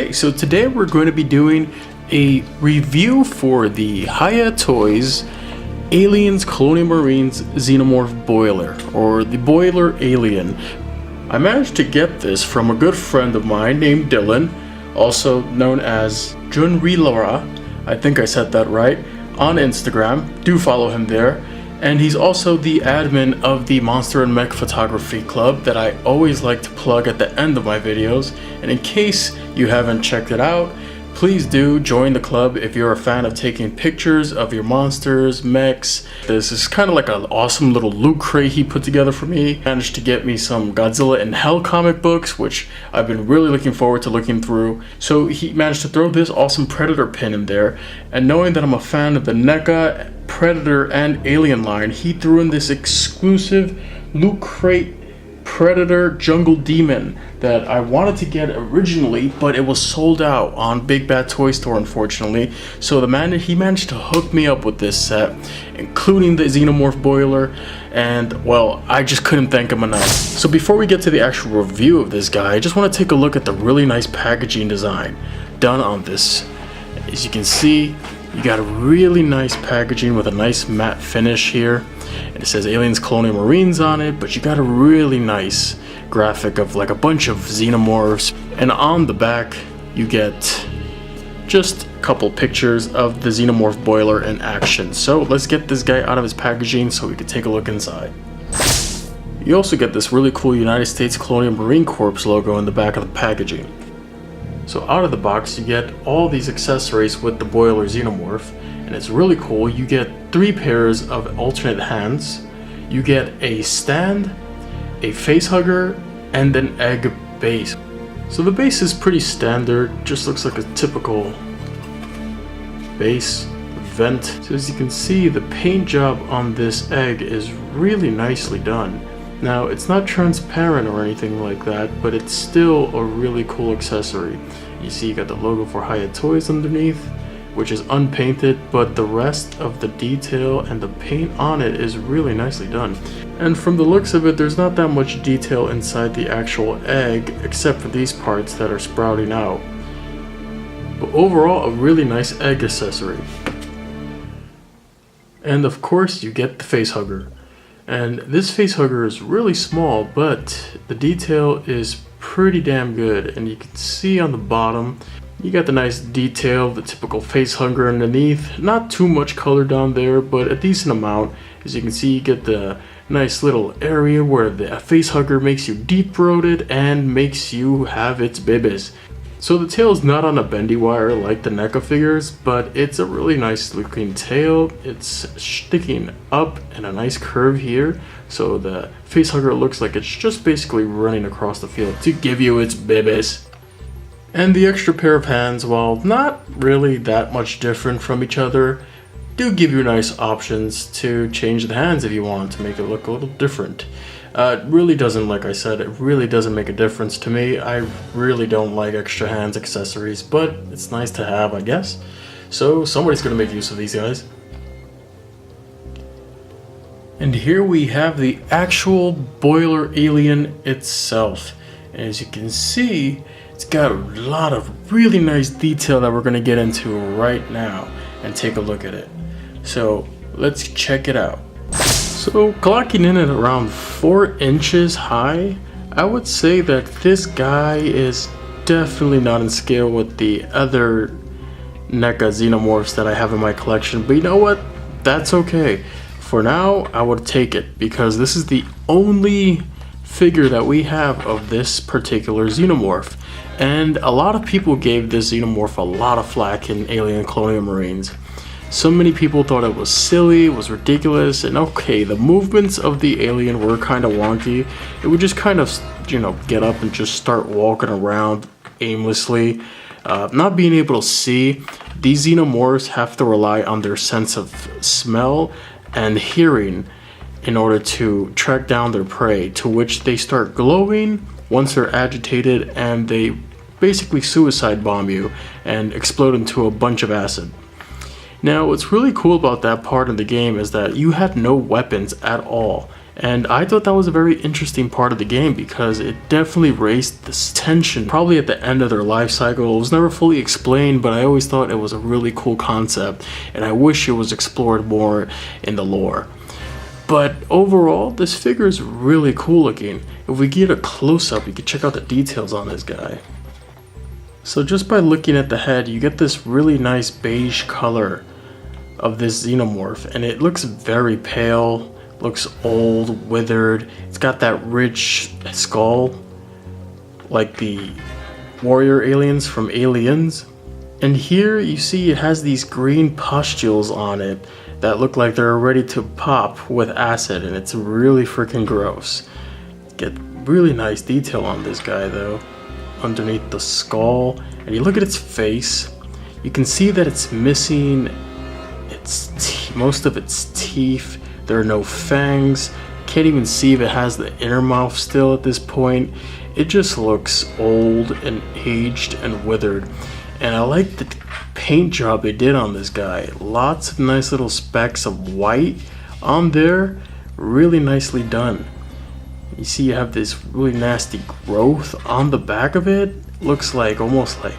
Okay, so today we're going to be doing a review for the Hiya Toys Aliens Colonial Marines Xenomorph Boiler, or the Boiler Alien. I managed to get this from a good friend of mine named Dillon, also known as Junrilara, I think I said that right, on Instagram. Do follow him there. And he's also the admin of the Monster and Mech Photography Club that I always like to plug at the end of my videos. And in case you haven't checked it out, please do join the club if you're a fan of taking pictures of your monsters, mechs. This is kind of like an awesome little loot crate he put together for me. Managed to get me some Godzilla in Hell comic books, which I've been really looking forward to looking through. So he managed to throw this awesome Predator pin in there. And knowing that I'm a fan of the NECA, Predator, and Alien line, he threw in this exclusive loot crate Predator Jungle Demon that I wanted to get originally, but it was sold out on Big Bad Toy Store, unfortunately. So he managed to hook me up with this set, including the Xenomorph Boiler, and well, I just couldn't thank him enough. So before we get to the actual review of this guy, I just want to take a look at the really nice packaging design done on this. As you can see, you got a really nice packaging with a nice matte finish here. And it says Aliens Colonial Marines on it, but you got a really nice graphic of like a bunch of Xenomorphs. And on the back, you get just a couple pictures of the Xenomorph Boiler in action. So let's get this guy out of his packaging so we can take a look inside. You also get this really cool United States Colonial Marine Corps logo in the back of the packaging. So out of the box, you get all these accessories with the Boiler Xenomorph, and it's really cool. You get 3 pairs of alternate hands, you get a stand, a facehugger, and an egg base. So the base is pretty standard, just looks like a typical base vent. So as you can see, the paint job on this egg is really nicely done. Now, it's not transparent or anything like that, but it's still a really cool accessory. You see you got the logo for Hiya Toys underneath, which is unpainted, but the rest of the detail and the paint on it is really nicely done. And from the looks of it, there's not that much detail inside the actual egg, except for these parts that are sprouting out. But overall, a really nice egg accessory. And of course, you get the facehugger. And this facehugger is really small, but the detail is pretty damn good. And you can see on the bottom, you got the nice detail, the typical facehugger underneath. Not too much color down there, but a decent amount. As you can see, you get the nice little area where the facehugger makes you deep-throated and makes you have its bibis. So the tail is not on a bendy wire like the NECA figures, but it's a really nice looking tail. It's sticking up in a nice curve here, so the facehugger looks like it's just basically running across the field to give you its bibis. And the extra pair of hands, while not really that much different from each other, do give you nice options to change the hands if you want to make it look a little different. It really doesn't, like I said, it really doesn't make a difference to me. I really don't like extra hands accessories, but it's nice to have, I guess. So somebody's gonna make use of these guys. And here we have the actual Boiler Alien itself. And as you can see, it's got a lot of really nice detail that we're gonna get into right now and take a look at it. So let's check it out. So clocking in at around 4 inches high, I would say that this guy is definitely not in scale with the other NECA Xenomorphs that I have in my collection, but you know what? That's okay. For now, I would take it because this is the only figure that we have of this particular Xenomorph. And a lot of people gave this Xenomorph a lot of flack in Alien Colonial Marines. So many people thought it was silly, it was ridiculous, and okay, the movements of the alien were kind of wonky. It would just kind of, get up and just start walking around aimlessly. Not being able to see, these Xenomorphs have to rely on their sense of smell and hearing in order to track down their prey, to which they start glowing once they're agitated, and they basically suicide bomb you and explode into a bunch of acid. Now, what's really cool about that part of the game is that you have no weapons at all. And I thought that was a very interesting part of the game because it definitely raised this tension. Probably at the end of their life cycle. It was never fully explained, but I always thought it was a really cool concept, and I wish it was explored more in the lore. But overall, this figure is really cool looking. If we get a close-up, you can check out the details on this guy. So just by looking at the head, you get this really nice beige color of this Xenomorph, and it looks very pale. Looks old, withered. It's got that rich skull like the warrior aliens from Aliens. And here you see it has these green pustules on it that look like they're ready to pop with acid, and it's really freaking gross. Get really nice detail on this guy though, underneath the skull. And you look at its face, you can see that it's missing most of its teeth. There are no fangs. Can't even see if it has the inner mouth still at this point. It just looks old and aged and withered. And I like the paint job they did on this guy. Lots of nice little specks of white on there. Really nicely done. You see you have this really nasty growth on the back of it. Looks like almost like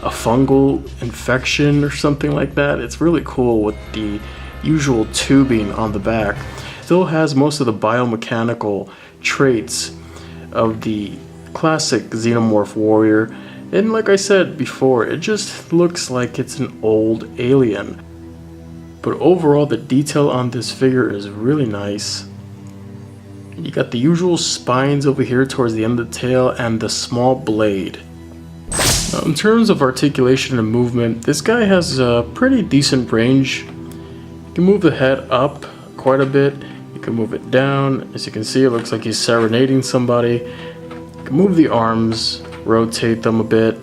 a fungal infection or something like that. It's really cool with the usual tubing on the back. Still has most of the biomechanical traits of the classic Xenomorph warrior, and like I said before, it just looks like it's an old alien. But overall, the detail on this figure is really nice. You got the usual spines over here towards the end of the tail and the small blade. Now, in terms of articulation and movement, this guy has a pretty decent range. You can move the head up quite a bit. You can move it down. As you can see, it looks like he's serenading somebody. You can move the arms, rotate them a bit.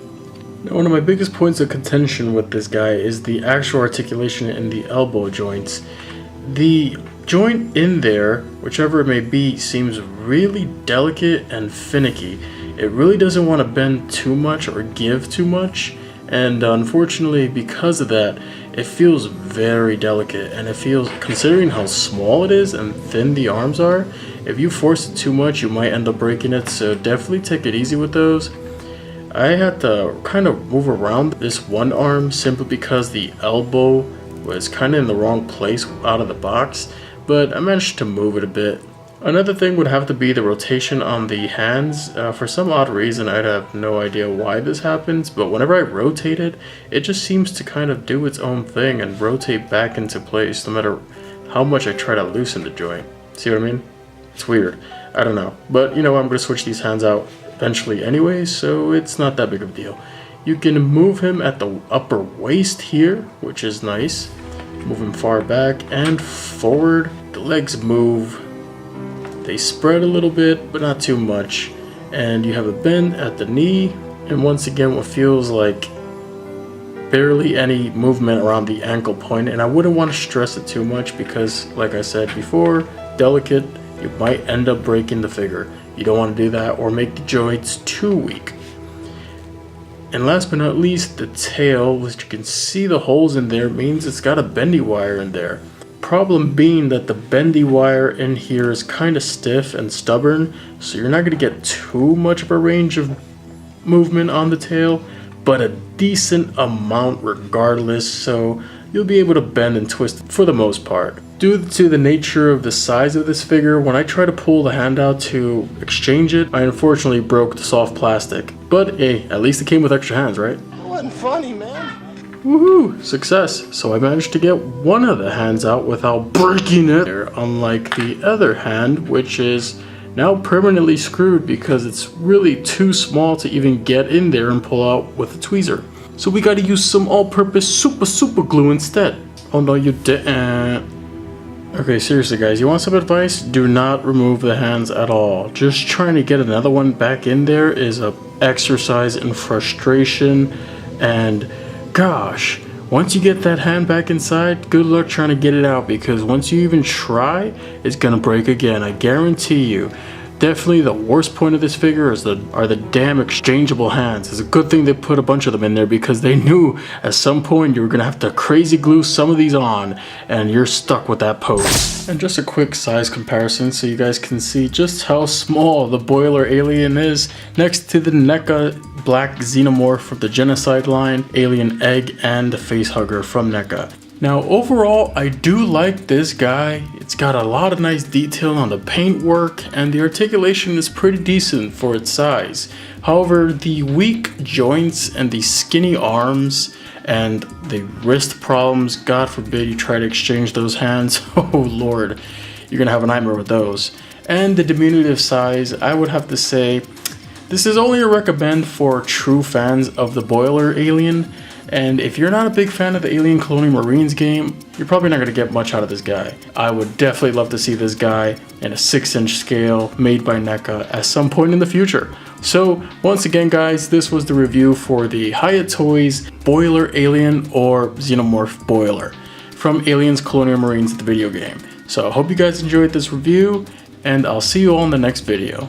Now, one of my biggest points of contention with this guy is the actual articulation in the elbow joints. The joint in there, whichever it may be, seems really delicate and finicky. It really doesn't want to bend too much or give too much, and unfortunately because of that, it feels very delicate, and it feels, considering how small it is and thin the arms are, if you force it too much you might end up breaking it, so definitely take it easy with those. I had to kind of move around this one arm simply because the elbow was kind of in the wrong place out of the box, but I managed to move it a bit. Another thing would have to be the rotation on the hands. For some odd reason, I'd have no idea why this happens, but whenever I rotate it, it just seems to kind of do its own thing and rotate back into place no matter how much I try to loosen the joint. See what I mean? It's weird. I don't know. But you know, I'm going to switch these hands out eventually anyway, so it's not that big of a deal. You can move him at the upper waist here, which is nice. Move him far back and forward. The legs move. They spread a little bit, but not too much. And you have a bend at the knee, and once again what feels like barely any movement around the ankle point. And I wouldn't want to stress it too much because, like I said before, delicate, you might end up breaking the figure. You don't want to do that or make the joints too weak. And last but not least, the tail, which you can see the holes in there, means it's got a bendy wire in there. Problem being that the bendy wire in here is kind of stiff and stubborn, so you're not going to get too much of a range of movement on the tail, but a decent amount regardless, so you'll be able to bend and twist for the most part. Due to the nature of the size of this figure, when I try to pull the hand out to exchange it, I unfortunately broke the soft plastic. But hey, at least it came with extra hands, right? That wasn't funny, man. Woohoo! Success! So I managed to get one of the hands out without breaking it, unlike the other hand, which is now permanently screwed because it's really too small to even get in there and pull out with a tweezer. So we gotta use some all-purpose super glue instead. Oh no, you didn't. Okay, seriously guys, you want some advice? Do not remove the hands at all. Just trying to get another one back in there is a exercise in frustration, and gosh, once you get that hand back inside, good luck trying to get it out, because once you even try, it's gonna break again, I guarantee you. Definitely the worst point of this figure are the damn exchangeable hands. It's a good thing they put a bunch of them in there because they knew at some point you were gonna have to crazy glue some of these on and you're stuck with that pose. And just a quick size comparison so you guys can see just how small the boiler alien is next to the NECA black Xenomorph from the Genocide line, Alien Egg, and the Facehugger from NECA. Now overall, I do like this guy. It's got a lot of nice detail on the paintwork and the articulation is pretty decent for its size. However, the weak joints and the skinny arms and the wrist problems, God forbid you try to exchange those hands, oh lord, you're gonna have a nightmare with those. And the diminutive size, I would have to say, this is only a recommend for true fans of the boiler alien. And if you're not a big fan of the Alien Colonial Marines game, you're probably not going to get much out of this guy. I would definitely love to see this guy in a 6-inch scale made by NECA at some point in the future. So once again guys, this was the review for the Hiya Toys Boiler Alien or Xenomorph Boiler from Aliens Colonial Marines the video game. So I hope you guys enjoyed this review and I'll see you all in the next video.